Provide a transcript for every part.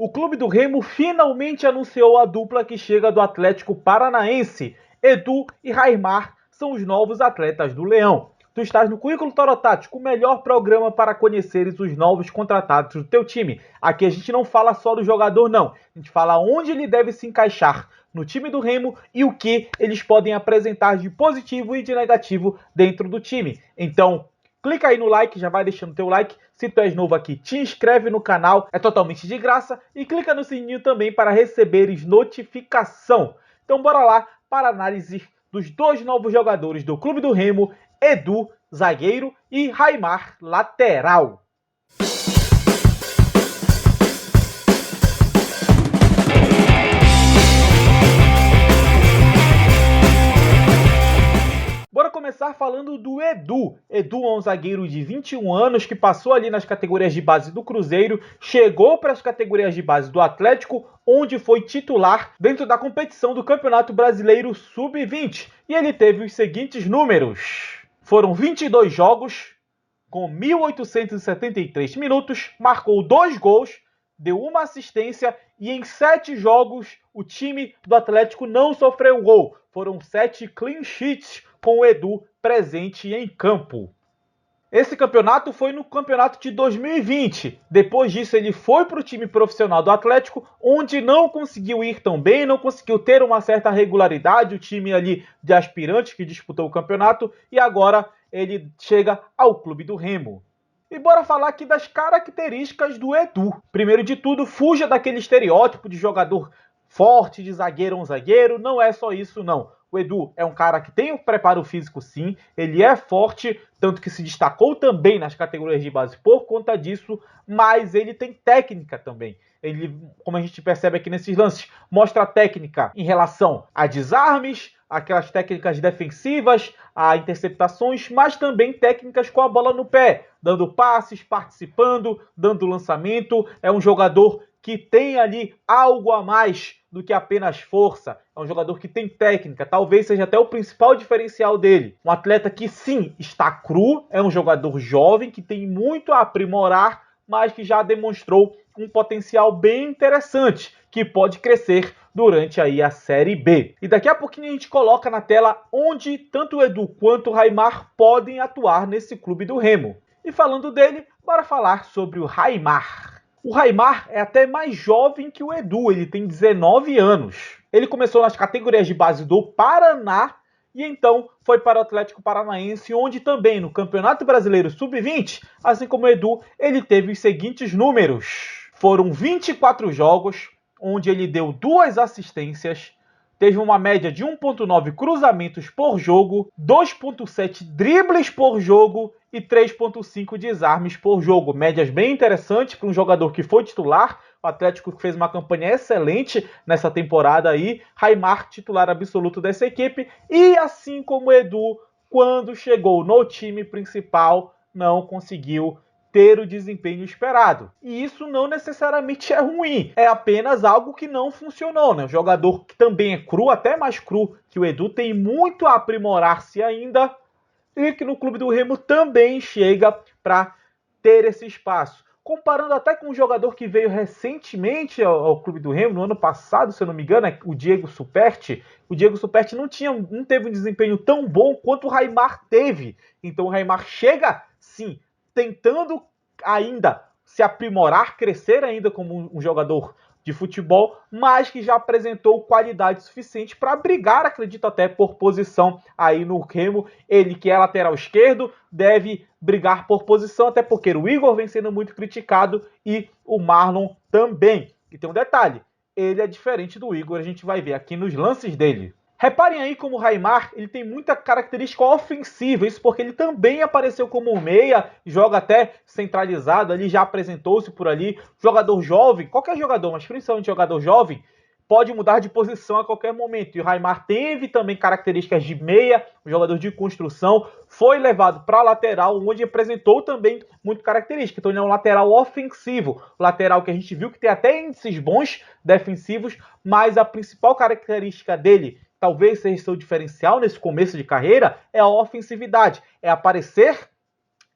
O Clube do Remo finalmente anunciou a dupla que chega do Atlético Paranaense. Edu e Raimar são os novos atletas do Leão. Tu estás no Currículo Torotático, o melhor programa para conheceres os novos contratados do teu time. Aqui a gente não fala só do jogador, não. A gente fala onde ele deve se encaixar no time do Remo e o que eles podem apresentar de positivo e de negativo dentro do time. Então, clica aí no like, já vai deixando teu like. Se tu és novo aqui, te inscreve no canal, é totalmente de graça. E clica no sininho também para receberes notificação. Então bora lá para a análise dos dois novos jogadores do Clube do Remo, Edu, zagueiro, e Raimar, lateral. Bora começar falando do Edu. Edu é um zagueiro de 21 anos que passou ali nas categorias de base do Cruzeiro, chegou para as categorias de base do Atlético, onde foi titular dentro da competição do Campeonato Brasileiro Sub-20. E ele teve os seguintes números. Foram 22 jogos, com 1.873 minutos, marcou 2 gols, deu uma assistência e em 7 jogos o time do Atlético não sofreu gol. Foram 7 clean sheets com o Edu presente em campo. Esse campeonato foi no campeonato de 2020. Depois disso ele foi para o time profissional do Atlético, onde não conseguiu ir tão bem, não conseguiu ter uma certa regularidade, o time ali de aspirantes que disputou o campeonato, e agora ele chega ao Clube do Remo. E bora falar aqui das características do Edu. Primeiro de tudo, fuja daquele estereótipo de jogador forte, de zagueiro ou um zagueiro. Não é só isso, não. O Edu é um cara que tem um preparo físico, sim. Ele é forte, tanto que se destacou também nas categorias de base por conta disso. Mas ele tem técnica também. Ele, como a gente percebe aqui nesses lances, mostra técnica em relação a desarmes, aquelas técnicas defensivas, a interceptações, mas também técnicas com a bola no pé, dando passes, participando, dando lançamento. É um jogador que tem ali algo a mais do que apenas força. É um jogador que tem técnica, talvez seja até o principal diferencial dele. Um atleta que sim, está cru, é um jogador jovem que tem muito a aprimorar, mas que já demonstrou um potencial bem interessante, que pode crescer durante aí a Série B. E daqui a pouquinho a gente coloca na tela onde tanto o Edu quanto o Raimar podem atuar nesse Clube do Remo. E falando dele, bora falar sobre o Raimar. O Raimar é até mais jovem que o Edu, ele tem 19 anos. Ele começou nas categorias de base do Paraná e então foi para o Atlético Paranaense, onde também no Campeonato Brasileiro Sub-20, assim como o Edu, ele teve os seguintes números. Foram 24 jogos, onde ele deu 2 assistências, teve uma média de 1.9 cruzamentos por jogo, 2.7 dribles por jogo e 3.5 desarmes por jogo. Médias bem interessantes para um jogador que foi titular. O Atlético fez uma campanha excelente nessa temporada aí. Raimar, titular absoluto dessa equipe. E assim como o Edu, quando chegou no time principal, não conseguiu ter o desempenho esperado. E isso não necessariamente é ruim, é apenas algo que não funcionou, né? Um jogador que também é cru, até mais cru que o Edu, tem muito a aprimorar-se ainda e que no Clube do Remo também chega para ter esse espaço. Comparando até com um jogador que veio recentemente ao Clube do Remo, no ano passado, se eu não me engano, o Diego Superti. O Diego Superti não teve um desempenho tão bom quanto o Raimar teve. Então o Raimar chega, sim, tentando ainda se aprimorar, crescer ainda como um jogador de futebol, mas que já apresentou qualidade suficiente para brigar, acredito até, por posição aí no Remo. Ele que é lateral esquerdo, deve brigar por posição, até porque o Igor vem sendo muito criticado e o Marlon também. E tem um detalhe, ele é diferente do Igor, a gente vai ver aqui nos lances dele. Reparem aí como o Raimar, ele tem muita característica ofensiva, isso porque ele também apareceu como um meia, joga até centralizado, ali já apresentou-se por ali. Jogador jovem, qualquer jogador, mas principalmente jogador jovem, pode mudar de posição a qualquer momento. E o Raimar teve também características de meia, um jogador de construção, foi levado para a lateral, onde apresentou também muito característica. Então ele é um lateral ofensivo, lateral que a gente viu que tem até índices bons defensivos, mas a principal característica dele, talvez seja seu diferencial nesse começo de carreira, é a ofensividade. É aparecer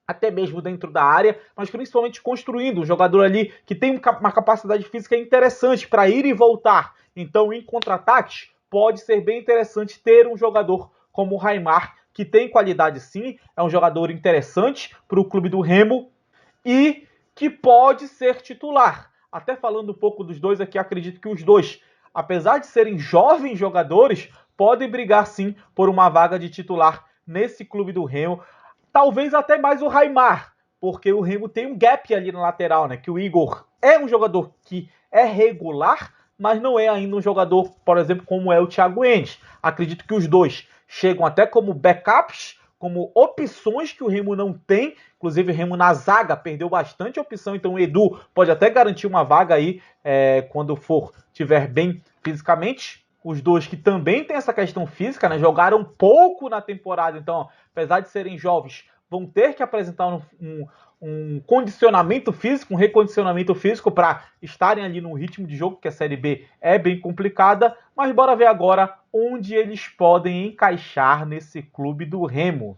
até mesmo dentro da área, mas principalmente construindo um jogador ali que tem uma capacidade física interessante para ir e voltar. Então, em contra-ataques, pode ser bem interessante ter um jogador como o Raimar, que tem qualidade sim, é um jogador interessante para o clube do Remo e que pode ser titular. Até falando um pouco dos dois aqui, acredito que os dois, apesar de serem jovens jogadores, podem brigar sim por uma vaga de titular nesse clube do Remo. Talvez até mais o Raimar, porque o Remo tem um gap ali na lateral, né? Que o Igor é um jogador que é regular, mas não é ainda um jogador, por exemplo, como é o Thiago Enes. Acredito que os dois chegam até como backups, como opções que o Remo não tem. Inclusive, o Remo na zaga perdeu bastante opção, então o Edu pode até garantir uma vaga aí quando tiver bem fisicamente. Os dois que também tem essa questão física, né? Jogaram pouco na temporada, então, apesar de serem jovens, vão ter que apresentar um condicionamento físico, um recondicionamento físico para estarem ali no ritmo de jogo, que a Série B é bem complicada. Mas bora ver agora onde eles podem encaixar nesse clube do Remo.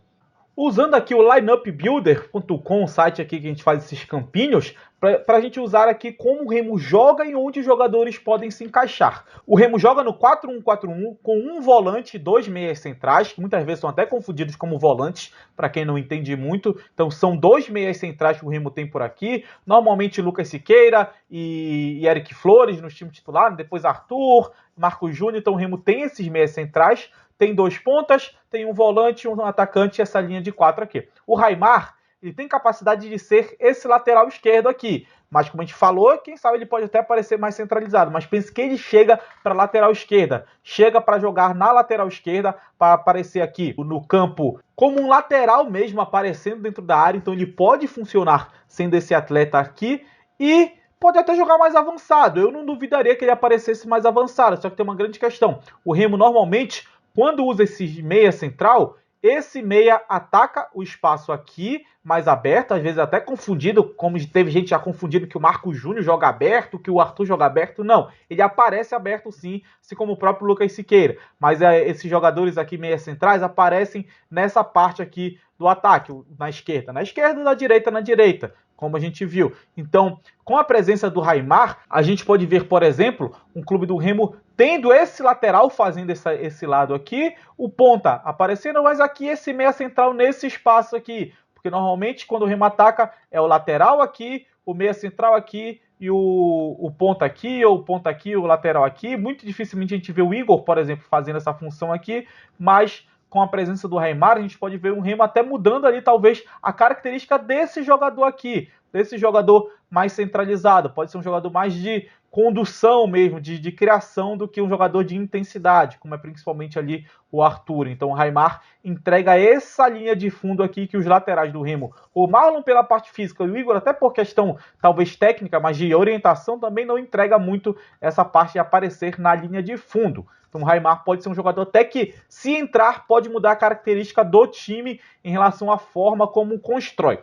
Usando aqui o lineupbuilder.com, o site aqui que a gente faz esses campinhos, para a gente usar aqui como o Remo joga e onde os jogadores podem se encaixar. O Remo joga no 4-1-4-1 com um volante e 2 meias centrais, que muitas vezes são até confundidos como volantes, para quem não entende muito. Então são 2 meias centrais que o Remo tem por aqui. Normalmente Lucas Siqueira e Eric Flores no time titular, depois Arthur, Marcos Júnior. Então o Remo tem esses meias centrais. Tem 2 pontas, tem um volante, um atacante e essa linha de 4 aqui. O Raimar, ele tem capacidade de ser esse lateral esquerdo aqui. Mas como a gente falou, quem sabe ele pode até aparecer mais centralizado. Mas pense que ele chega para a lateral esquerda. Chega para jogar na lateral esquerda, para aparecer aqui no campo como um lateral mesmo, aparecendo dentro da área. Então ele pode funcionar sendo esse atleta aqui. E pode até jogar mais avançado. Eu não duvidaria que ele aparecesse mais avançado. Só que tem uma grande questão. O Remo normalmente, quando usa esse meia central, esse meia ataca o espaço aqui, mais aberto, às vezes até confundido, como teve gente já confundindo que o Marcos Júnior joga aberto, que o Arthur joga aberto. Não, ele aparece aberto sim, assim como o próprio Lucas Siqueira. Mas esses jogadores aqui, meia centrais, aparecem nessa parte aqui do ataque, na esquerda e na direita, como a gente viu. Então, com a presença do Raimar, a gente pode ver, por exemplo, um clube do Remo tendo esse lateral fazendo esse lado aqui, o ponta aparecendo, mas aqui esse meia central nesse espaço aqui. Porque normalmente quando o Remo ataca é o lateral aqui, o meia central aqui e o ponta aqui, ou o ponta aqui, o lateral aqui. Muito dificilmente a gente vê o Igor, por exemplo, fazendo essa função aqui, mas com a presença do Raimar, a gente pode ver um Remo até mudando ali, talvez, a característica desse jogador aqui, desse jogador mais centralizado. Pode ser um jogador mais de condução mesmo, de criação, do que um jogador de intensidade, como é principalmente ali o Arthur. Então o Raimar entrega essa linha de fundo aqui que os laterais do Remo, o Marlon pela parte física e o Igor até por questão talvez técnica, mas de orientação, também não entrega muito essa parte de aparecer na linha de fundo. Então o Raimar pode ser um jogador até que, se entrar, pode mudar a característica do time em relação à forma como constrói.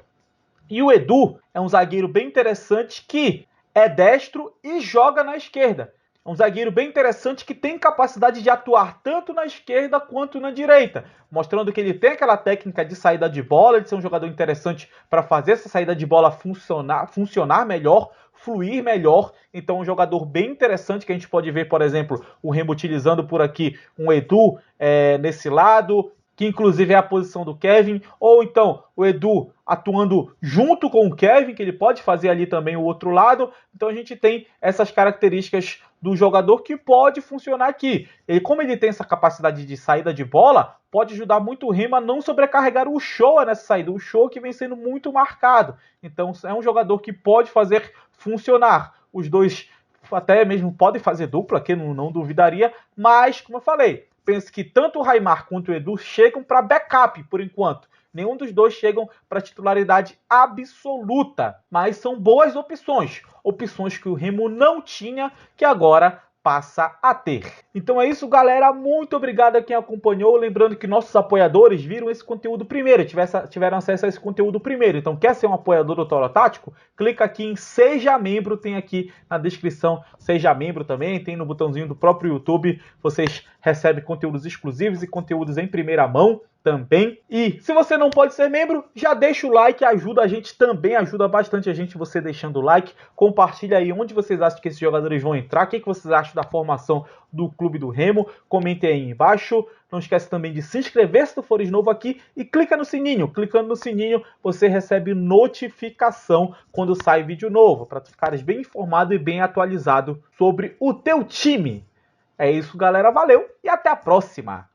E o Edu é um zagueiro bem interessante que é destro e joga na esquerda. É um zagueiro bem interessante que tem capacidade de atuar tanto na esquerda quanto na direita, mostrando que ele tem aquela técnica de saída de bola, de ser um jogador interessante para fazer essa saída de bola funcionar melhor, fluir melhor. Então um jogador bem interessante que a gente pode ver, por exemplo, o Remo utilizando por aqui um Edu nesse lado, que inclusive é a posição do Kevin, ou então o Edu atuando junto com o Kevin, que ele pode fazer ali também o outro lado. Então a gente tem essas características do jogador que pode funcionar aqui. Como ele tem essa capacidade de saída de bola, pode ajudar muito o Remo a não sobrecarregar o Show nessa saída, o Show que vem sendo muito marcado. Então é um jogador que pode fazer funcionar. Os dois até mesmo podem fazer dupla, que não duvidaria, mas como eu falei, penso que tanto o Raimar quanto o Edu chegam para backup por enquanto. Nenhum dos dois chegam para titularidade absoluta, mas são boas opções. Opções que o Remo não tinha, que agora passa a ter. Então é isso, galera. Muito obrigado a quem acompanhou. Lembrando que nossos apoiadores viram esse conteúdo primeiro, tiveram acesso a esse conteúdo primeiro. Então quer ser um apoiador do Toro Tático? Clica aqui em Seja Membro, tem aqui na descrição Seja Membro também, tem no botãozinho do próprio YouTube. Vocês recebem conteúdos exclusivos e conteúdos em primeira mão. também. E se você não pode ser membro, já deixa o like, ajuda a gente também, ajuda bastante a gente você deixando o like. Compartilha aí onde vocês acham que esses jogadores vão entrar, o que vocês acham da formação do Clube do Remo, comentem aí embaixo. Não esquece também de se inscrever se tu fores novo aqui e clica no sininho. Clicando no sininho, você recebe notificação quando sai vídeo novo, para tu ficares bem informado e bem atualizado sobre o teu time. É isso, galera. Valeu e até a próxima!